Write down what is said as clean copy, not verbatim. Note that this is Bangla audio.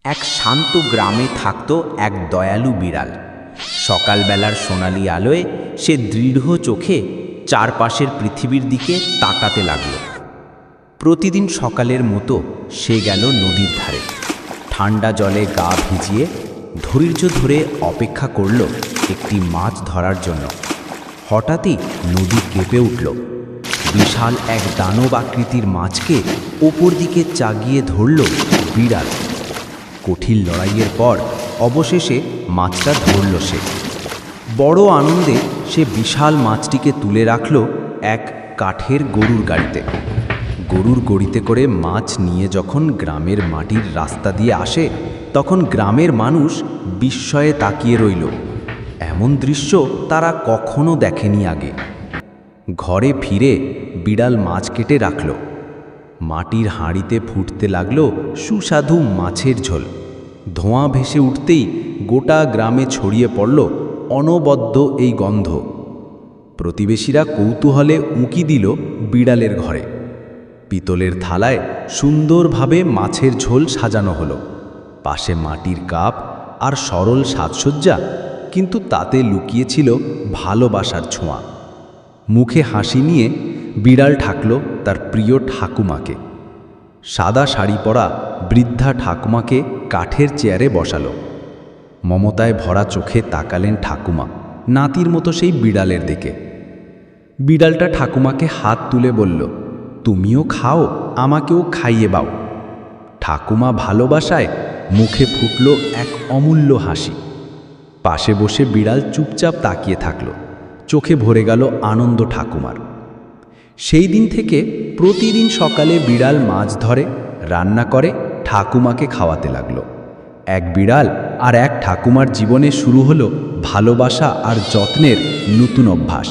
এক শান্ত গ্রামে থাকত এক দয়ালু বিড়াল। সকালবেলার সোনালি আলোয় সে দৃঢ় চোখে চারপাশের পৃথিবীর দিকে তাকাতে লাগল। প্রতিদিন সকালের মতো সে গেল নদীর ধারে। ঠান্ডা জলে গা ভিজিয়ে ধৈর্য ধরে অপেক্ষা করল একটি মাছ ধরার জন্য। হঠাৎই নদী কেঁপে উঠল। বিশাল এক দানব আকৃতির মাছকে ওপর দিকে চাগিয়ে ধরল বিড়াল। কঠিন লড়াইয়ের পর অবশেষে মাছটা ধরল সে। বড় আনন্দে সে বিশাল মাছটিকে তুলে রাখল এক কাঠের গরুর গাড়িতে। গরুর গাড়িতে করে মাছ নিয়ে যখন গ্রামের মাটির রাস্তা দিয়ে আসে, তখন গ্রামের মানুষ বিস্ময়ে তাকিয়ে রইল। এমন দৃশ্য তারা কখনো দেখেনি আগে। ঘরে ফিরে বিড়াল মাছ কেটে রাখল। মাটির হাঁড়িতে ফুটতে লাগলো সুস্বাদু মাছের ঝোল। ধোঁয়া ভেসে উঠতেই গোটা গ্রামে ছড়িয়ে পড়ল অনবদ্য এই গন্ধ। প্রতিবেশীরা কৌতূহলে উঁকি দিল বিড়ালের ঘরে। পিতলের থালায় সুন্দরভাবে মাছের ঝোল সাজানো হলো। পাশে মাটির কাপ আর সরল সাজসজ্জা, কিন্তু তাতে লুকিয়েছিল ভালোবাসার ছোঁয়া। মুখে হাসি নিয়ে বিড়াল ঢাকল তার প্রিয় ঠাকুমাকে। সাদা শাড়ি পরা বৃদ্ধা ঠাকুমাকে কাঠের চেয়ারে বসালো। মমতায় ভরা চোখে তাকালেন ঠাকুমা নাতির মতো সেই বিড়ালের দিকে। বিড়ালটা ঠাকুমাকে হাত তুলে বলল, তুমিও খাও, আমাকেও খাইয়ে বাও। ঠাকুমা ভালোবাসায় মুখে ফুটল এক অমূল্য হাসি। পাশে বসে বিড়াল চুপচাপ তাকিয়ে থাকল। চোখে ভরে গেল আনন্দ ঠাকুমার। সেই দিন থেকে প্রতিদিন সকালে বিড়াল মাছ ধরে, রান্না করে, ঠাকুমাকে খাওয়াতে লাগলো। এক বিড়াল আর এক ঠাকুমার জীবনে শুরু হলো ভালোবাসা আর যত্নের নতুন অভ্যাস।